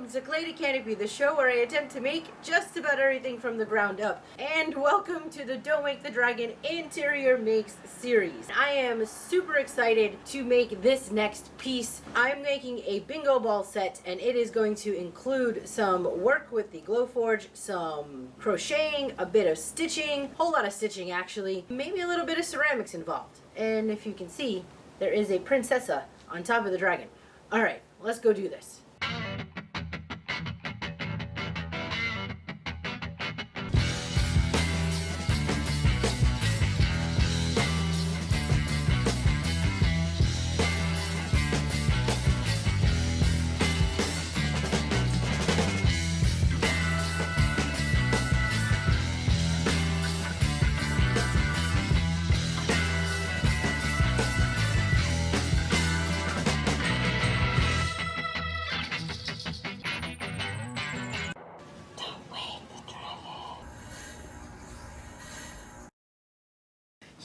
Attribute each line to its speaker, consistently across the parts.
Speaker 1: welcome to Clay to Canopy, the show where I attempt to make just about everything from the ground up. And welcome to the Don't Make the Dragon Interior Makes series. I am super excited to make this next piece. I'm making a bingo ball set, and it is going to include some work with the glowforge, some crocheting, a bit of stitching, whole lot of stitching actually, maybe a little bit of ceramics involved. And if you can see, there is a princessa on top of the dragon. Alright, let's go do this.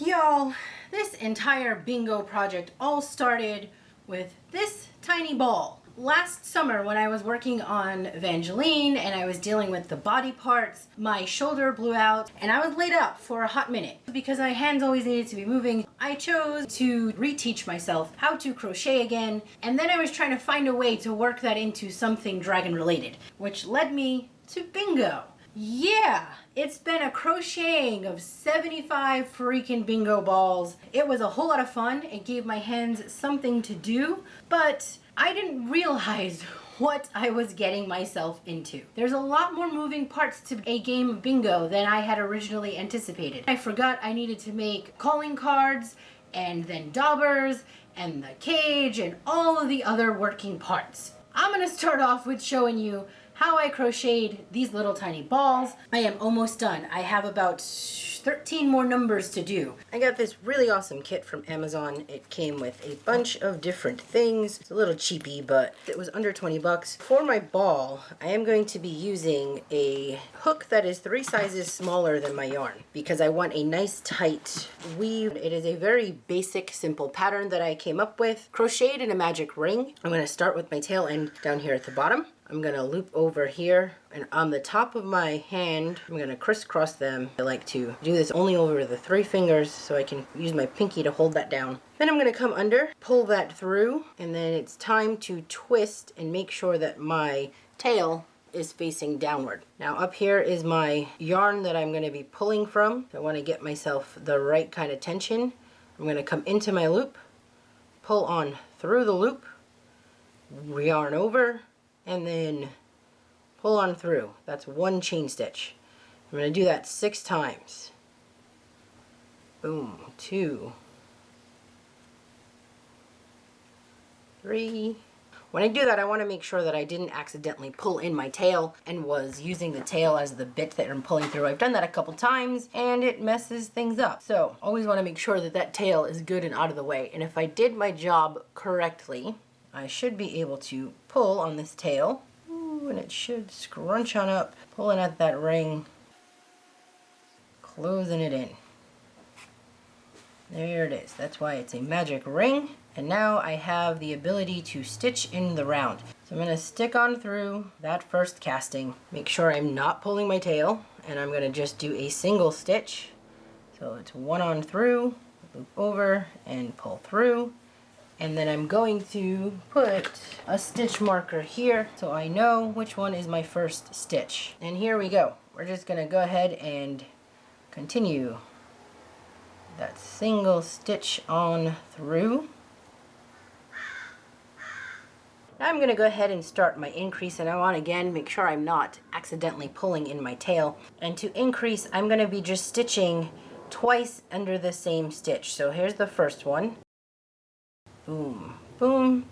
Speaker 1: Y'all, this entire bingo project all started with this tiny ball. Last summer when I was working on Evangeline and I was dealing with the body parts, my shoulder blew out and I was laid up for a hot minute. Because my hands always needed to be moving, I chose to reteach myself how to crochet again, and then I was trying to find a way to work that into something dragon related, which led me to bingo. Yeah, it's been a crocheting of 75 freaking bingo balls. It was a whole lot of fun. It gave my hands something to do, but I didn't realize what I was getting myself into. There's a lot more moving parts to a game of bingo than I had originally anticipated. I forgot I needed to make calling cards, and then daubers, and the cage, and all of the other working parts. I'm gonna start off with showing you how I crocheted these little tiny balls. I am almost done. I have about 13 more numbers to do. I got this really awesome kit from Amazon. It came with a bunch of different things. It's a little cheapy, but it was under 20 bucks. For my ball, I am going to be using a hook that is 3 sizes smaller than my yarn because I want a nice tight weave. It is a very basic, simple pattern that I came up with. Crocheted in a magic ring. I'm going to start with my tail end down here at the bottom. I'm going to loop over here, and on the top of my hand, I'm going to crisscross them. I like to do this only over the 3 fingers so I can use my pinky to hold that down. Then I'm going to come under, pull that through, and then it's time to twist and make sure that my tail is facing downward. Now up here is my yarn that I'm going to be pulling from. I want to get myself the right kind of tension. I'm going to come into my loop, pull on through the loop, yarn over, and then pull on through. That's 1 chain stitch. I'm going to do that 6 times. Boom, 2, 3. When I do that, I want to make sure that I didn't accidentally pull in my tail and was using the tail as the bit that I'm pulling through. I've done that a couple times and it messes things up. So always want to make sure that that tail is good and out of the way. And if I did my job correctly, I should be able to pull on this tail. Ooh, and it should scrunch on up, pulling at that ring, closing it in. There it is. That's why it's a magic ring. And now I have the ability to stitch in the round. So I'm going to stick on through that first casting. Make sure I'm not pulling my tail, and I'm going to just do a single stitch. So it's 1 on through, loop over, and pull through. And then I'm going to put a stitch marker here so I know which one is my first stitch. And here we go. We're just going to go ahead and continue that single stitch on through. Now I'm going to go ahead and start my increase, and I want to again make sure I'm not accidentally pulling in my tail. And to increase, I'm going to be just stitching twice under the same stitch. So here's the first one. Boom, boom,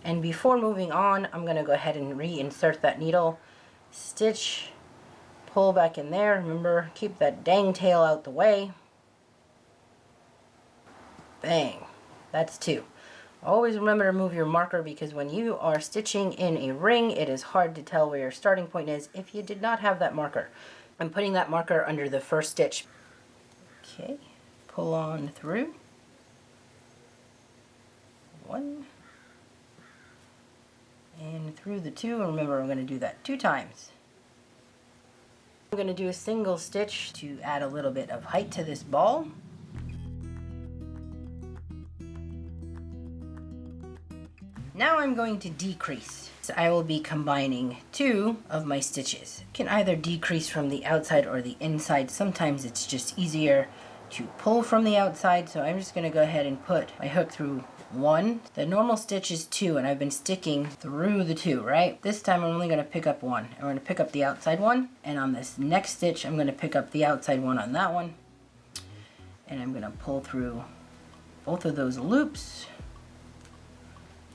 Speaker 1: and before moving on, I'm going to go ahead and reinsert that needle, stitch, pull back in there. Remember, keep that dang tail out the way. Bang, that's 2. Always remember to move your marker because when you are stitching in a ring, it is hard to tell where your starting point is if you did not have that marker. I'm putting that marker under the first stitch. Okay, pull on through. 1 and through the 2. Remember, I'm going to do that 2 times. I'm going to do a single stitch to add a little bit of height to this ball. Now I'm going to decrease. So I will be combining 2 of my stitches. You can either decrease from the outside or the inside. Sometimes it's just easier to pull from the outside, so I'm just going to go ahead and put my hook through 1. The normal stitch is 2, and I've been sticking through the 2, right? This time I'm only going to pick up 1. I'm going to pick up the outside one, and on this next stitch I'm going to pick up the outside one on that one, and I'm going to pull through both of those loops.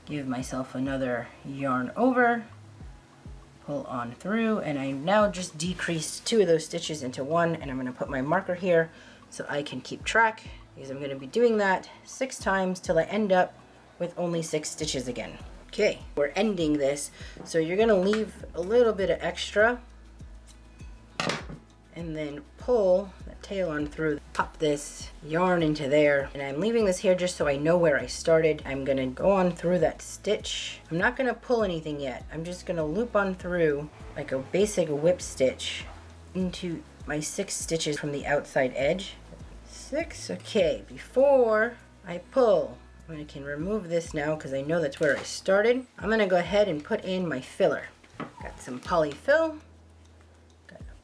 Speaker 1: Give myself another yarn over, pull on through, and I now just decreased 2 of those stitches into 1, and I'm going to put my marker here so I can keep track, because I'm going to be doing that 6 times till I end up with only 6 stitches again. Okay, we're ending this, so you're going to leave a little bit of extra and then pull the tail on through, pop this yarn into there, and I'm leaving this here just so I know where I started. I'm going to go on through that stitch. I'm not going to pull anything yet. I'm just going to loop on through like a basic whip stitch into my 6 stitches from the outside edge. 6. Okay, before I pull, I can remove this now because I know that's where I started. I'm going to go ahead and put in my filler. Got some polyfill.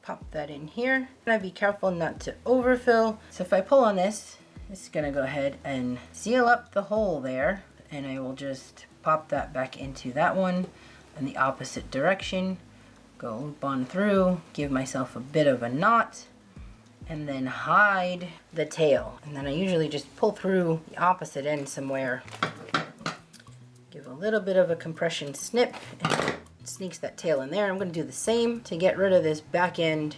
Speaker 1: Pop that in here. Gotta be careful not to overfill. So if I pull on this, it's gonna go ahead and seal up the hole there, and I will just pop that back into that one in the opposite direction. Go loop on through, give myself a bit of a knot, and then hide the tail. And then I usually just pull through the opposite end somewhere. Give a little bit of a compression snip, and sneaks that tail in there. I'm going to do the same to get rid of this back end.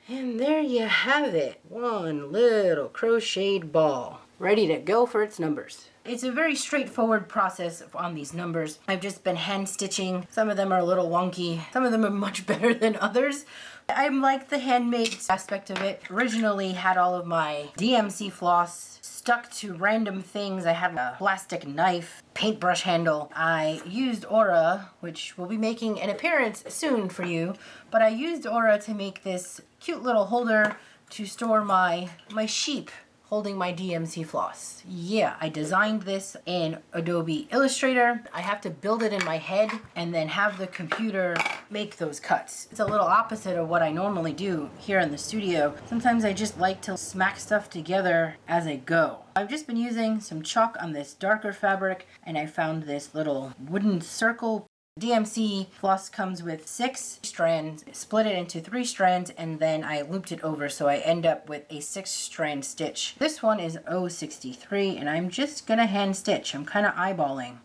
Speaker 1: And there you have it. One little crocheted ball ready to go for its numbers. It's a very straightforward process on these numbers. I've just been hand stitching. Some of them are a little wonky. Some of them are much better than others. I like the handmade aspect of it. Originally had all of my DMC floss stuck to random things. I had a plastic knife, paintbrush handle. I used Aura, which will be making an appearance soon for you, but I used Aura to make this cute little holder to store my sheep holding my DMC floss. Yeah, I designed this in Adobe Illustrator. I have to build it in my head and then have the computer make those cuts. It's a little opposite of what I normally do here in the studio. Sometimes I just like to smack stuff together as I go. I've just been using some chalk on this darker fabric, and I found this little wooden circle. DMC floss comes with 6 strands, split it into 3 strands, and then I looped it over so I end up with a 6-strand stitch. This one is 063, and I'm just gonna hand stitch. I'm kind of eyeballing.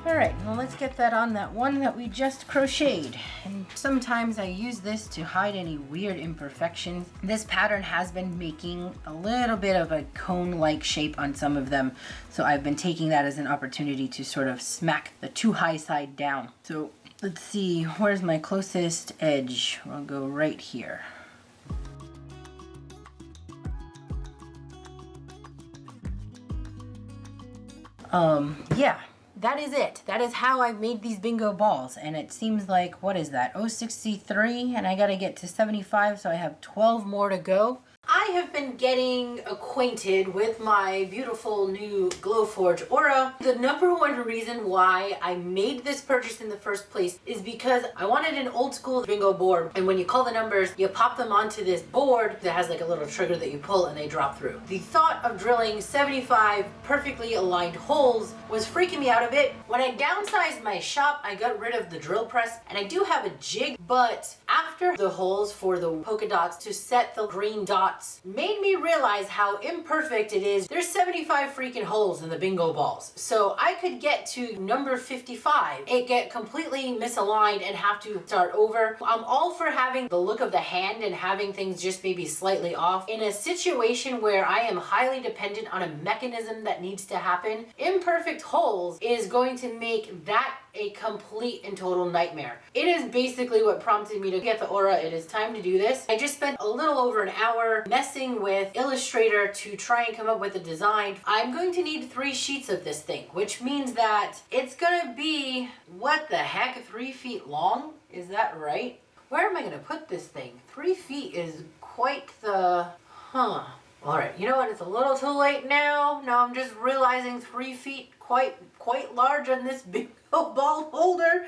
Speaker 1: Alright, well let's get that on that one that we just crocheted. And sometimes I use this to hide any weird imperfections. This pattern has been making a little bit of a cone-like shape on some of them, so I've been taking that as an opportunity to sort of smack the too high side down. So let's see, where's my closest edge? I'll go right here. Yeah. That is it. That is how I've made these bingo balls. And it seems like, what is that? 063, and I gotta get to 75, so I have 12 more to go. I have been getting acquainted with my beautiful new glowforge Aura. The #1 reason why I made this purchase in the first place is because I wanted an old school bingo board, and when you call the numbers, you pop them onto this board that has like a little trigger that you pull and they drop through. The thought of drilling 75 perfectly aligned holes was freaking me out a bit. When I downsized my shop, I got rid of the drill press, and I do have a jig, but after the holes for the polka dots to set the green dots made me realize how imperfect it is. There's 75 freaking holes in the bingo balls. So I could get to number 55 and get completely misaligned and have to start over. I'm all for having the look of the hand and having things just maybe slightly off. In a situation where I am highly dependent on a mechanism that needs to happen, imperfect holes is going to make that a complete and total nightmare. It is basically what prompted me to get the aura. It is time to do this. I just spent a little over an hour messing with Illustrator to try and come up with a design. I'm going to need 3 sheets of this thing, which means that it's gonna be, what the heck, 3 feet long? Is that right? Where am I gonna put this thing? 3 feet is quite the, All right, you know what? It's a little too late now. Now I'm just realizing 3 feet quite large on this big ball holder.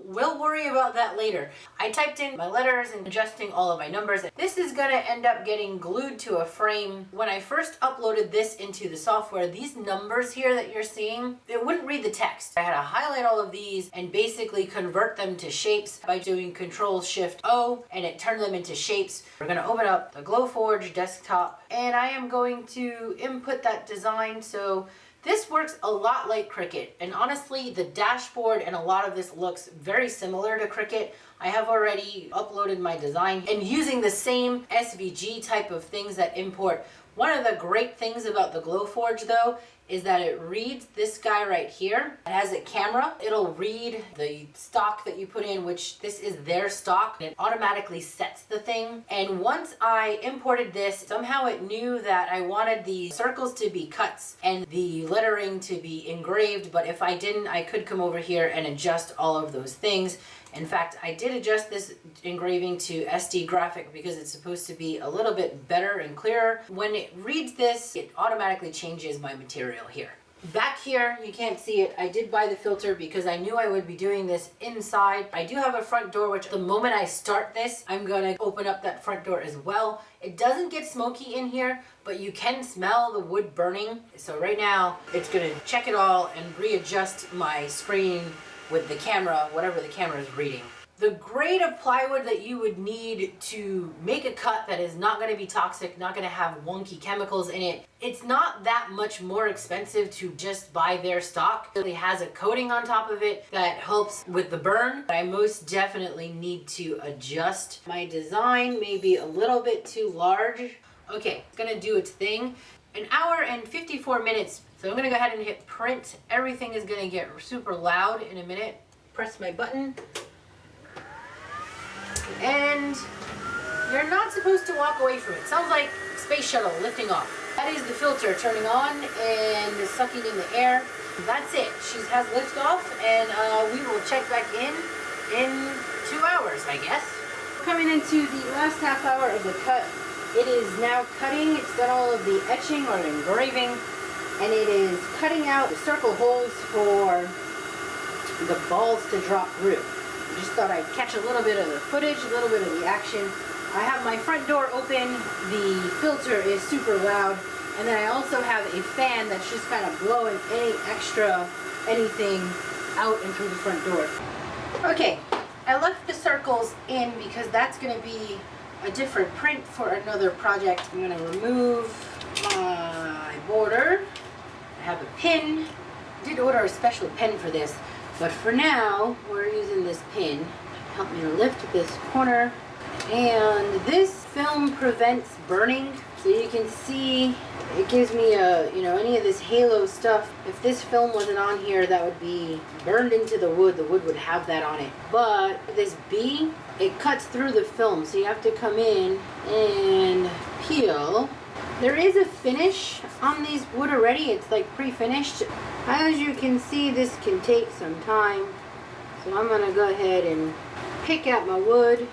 Speaker 1: We'll worry about that later. I typed in my letters and adjusting all of my numbers. This is gonna end up getting glued to a frame. When I first uploaded this into the software, these numbers here that you're seeing, it wouldn't read the text. I had to highlight all of these and basically convert them to shapes by doing Control-Shift-O, and it turned them into shapes. We're gonna open up the glowforge desktop, and I am going to input that design. So this works a lot like Cricut, and honestly the dashboard and a lot of this looks very similar to Cricut. I have already uploaded my design and using the same SVG type of things that import. One of the great things about the glowforge though is that it reads this guy right here. It has a camera. It'll read the stock that you put in, which this is their stock. It automatically sets the thing. And once I imported this, somehow it knew that I wanted the circles to be cuts and the lettering to be engraved. But if I didn't, I could come over here and adjust all of those things. In fact, I did adjust this engraving to SD graphic because it's supposed to be a little bit better and clearer. When it reads this, it automatically changes my material here. Back here, you can't see it. I did buy the filter because I knew I would be doing this inside. I do have a front door, which the moment I start this, I'm gonna open up that front door as well. It doesn't get smoky in here, but you can smell the wood burning. So right now, it's gonna check it all and readjust my screen with the camera, whatever the camera is reading. The grade of plywood that you would need to make a cut that is not going to be toxic, not going to have wonky chemicals in it, it's not that much more expensive to just buy their stock. It really has a coating on top of it that helps with the burn. I most definitely need to adjust. My design may be a little bit too large. Okay, it's going to do its thing. An hour and 54 minutes. So I'm gonna go ahead and hit print. Everything is gonna get super loud in a minute. Press my button. And you're not supposed to walk away from it. Sounds like space shuttle lifting off. That is the filter turning on and sucking in the air. That's it. She has lift off, and we will check back in 2 hours, I guess. Coming into the last half hour of the cut. It is now cutting. It's done all of the etching or engraving, and it is cutting out the circle holes for the balls to drop through. I just thought I'd catch a little bit of the footage, a little bit of the action. I have my front door open. The filter is super loud, and then I also have a fan that's just kind of blowing anything out and through the front door. Okay, I left the circles in because that's going to be a different print for another project. I'm going to remove my border. I have a pin. I did order a special pin for this, but for now we're using this pin. Help me lift this corner, and this film prevents burning, so you can see it gives me any of this halo stuff. If this film wasn't on here, that would be burned into the wood. The wood would have that on it. But this B, it cuts through the film, so you have to come in and peel. There is a finish on these wood already. It's like pre-finished. As you can see, this can take some time. So I'm gonna go ahead and pick out my wood.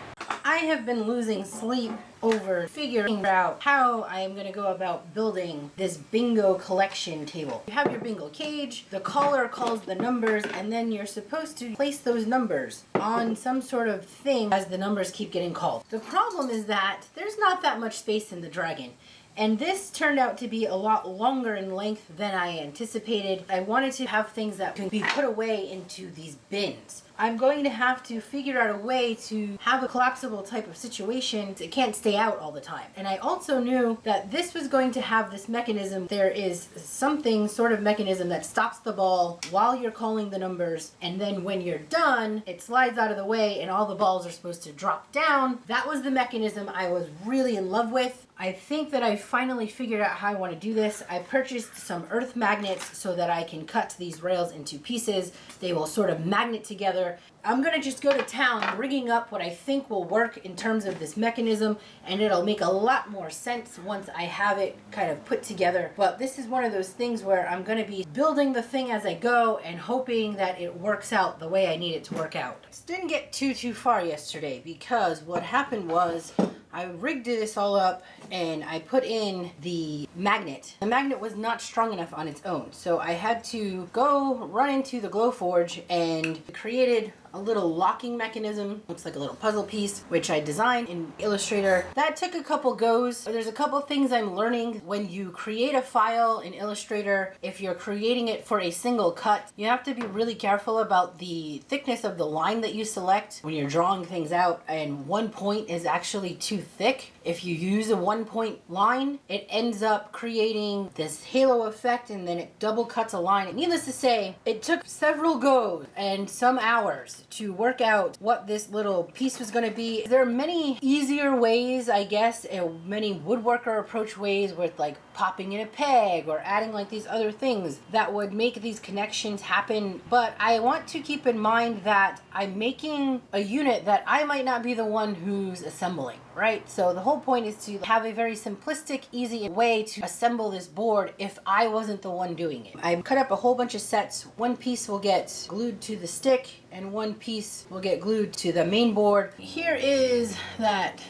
Speaker 1: I have been losing sleep over figuring out how I am going to go about building this bingo collection table. You have your bingo cage, the caller calls the numbers, and then you're supposed to place those numbers on some sort of thing as the numbers keep getting called. The problem is that there's not that much space in the Dragon. And this turned out to be a lot longer in length than I anticipated. I wanted to have things that can be put away into these bins. I'm going to have to figure out a way to have a collapsible type of situation. It can't stay out all the time. And I also knew that this was going to have this mechanism. There is something sort of mechanism that stops the ball while you're calling the numbers, and then when you're done, it slides out of the way and all the balls are supposed to drop down. That was the mechanism I was really in love with. I think that I finally figured out how I want to do this. I purchased some earth magnets so that I can cut these rails into pieces. They will sort of magnet together. I'm gonna just go to town rigging up what I think will work in terms of this mechanism, and it'll make a lot more sense once I have it kind of put together. But this is one of those things where I'm gonna be building the thing as I go and hoping that it works out the way I need it to work out. This didn't get too far yesterday because what happened was I rigged this all up and I put in the magnet. The magnet was not strong enough on its own, so I had to go run into the glowforge and created a little locking mechanism. Looks like a little puzzle piece, which I designed in Illustrator. That took a couple goes. There's a couple things I'm learning. When you create a file in Illustrator, if you're creating it for a single cut, you have to be really careful about the thickness of the line that you select when you're drawing things out, and one point is actually too thick. If you use a 1 point line, it ends up creating this halo effect and then it double cuts a line. And needless to say, it took several goes and some hours to work out what this little piece was going to be. There are many easier ways, I guess, and many woodworker approach ways with like popping in a peg or adding like these other things that would make these connections happen. But I want to keep in mind that I'm making a unit that I might not be the one who's assembling, right? So the whole point is to have a very simplistic, easy way to assemble this board if I wasn't the one doing it. I cut up a whole bunch of sets. One piece will get glued to the stick and one piece will get glued to the main board. Here is that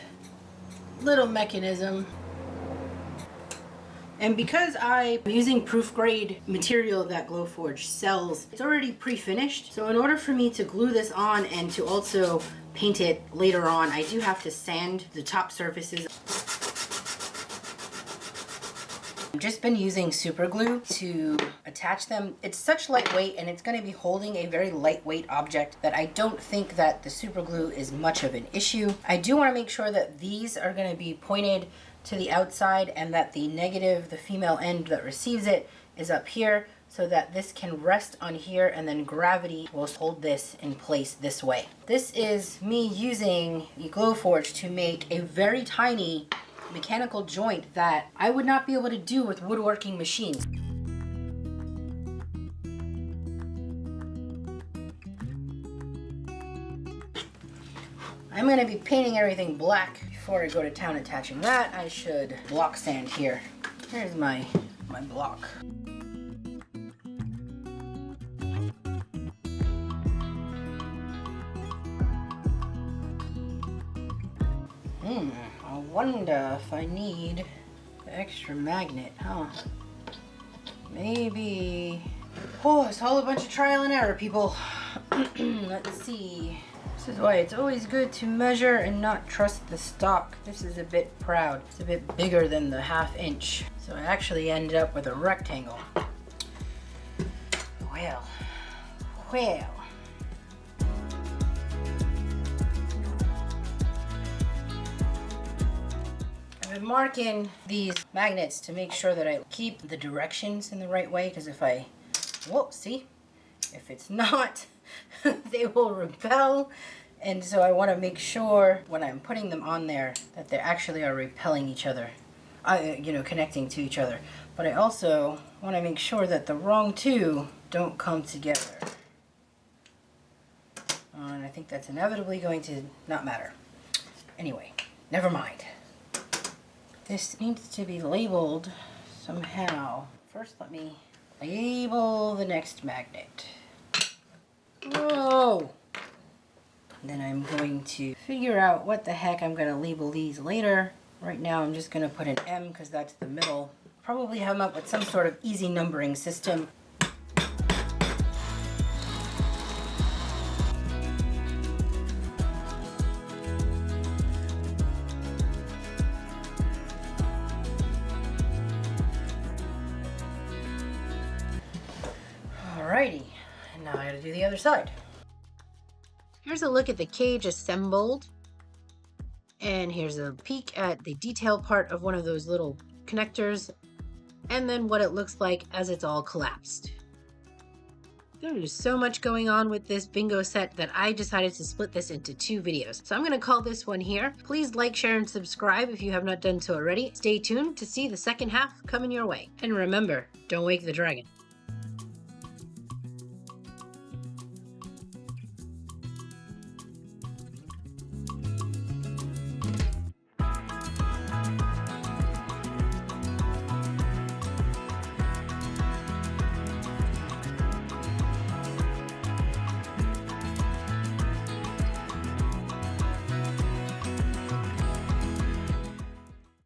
Speaker 1: little mechanism. And because I'm using proof grade material that Glowforge sells, it's already pre-finished. So in order for me to glue this on and to also paint it later on, I do have to sand the top surfaces. I've just been using super glue to attach them. It's such lightweight and it's going to be holding a very lightweight object that I don't think that the super glue is much of an issue. I do want to make sure that these are going to be pointed to the outside and that the negative, the female end that receives it, is up here so that this can rest on here and then gravity will hold this in place this way. This is me using the Glowforge to make a very tiny mechanical joint that I would not be able to do with woodworking machines. I'm going to be painting everything black. Before I go to town attaching that, I should block sand here. Here's my block. I wonder if I need the extra magnet, huh? Maybe. Oh, it's all a bunch of trial and error, people. Let's see. This is why it's always good to measure and not trust the stock. This is a bit proud. It's a bit bigger than the 1/2 inch. So I actually ended up with a rectangle. Well. I've been marking these magnets to make sure that I keep the directions in the right way, because if I, whoa, see? If it's not, they will repel. And so I want to make sure when I'm putting them on there that they actually are repelling each other, connecting to each other. But I also want to make sure that the wrong two don't come together. And I think that's inevitably going to not matter. Anyway, never mind. This needs to be labeled somehow. First, let me label the next magnet. Whoa! Then I'm going to figure out what the heck I'm going to label these later. Right now I'm just going to put an M because that's the middle. Probably come up with some sort of easy numbering system. Alrighty, and now I gotta do the other side. Here's a look at the cage assembled. And here's a peek at the detail part of one of those little connectors. And then what it looks like as it's all collapsed. There is so much going on with this bingo set that I decided to split this into 2 videos. So I'm going to call this one here. Please like, share, and subscribe if you have not done so already. Stay tuned to see the second half coming your way. And remember, don't wake the dragon.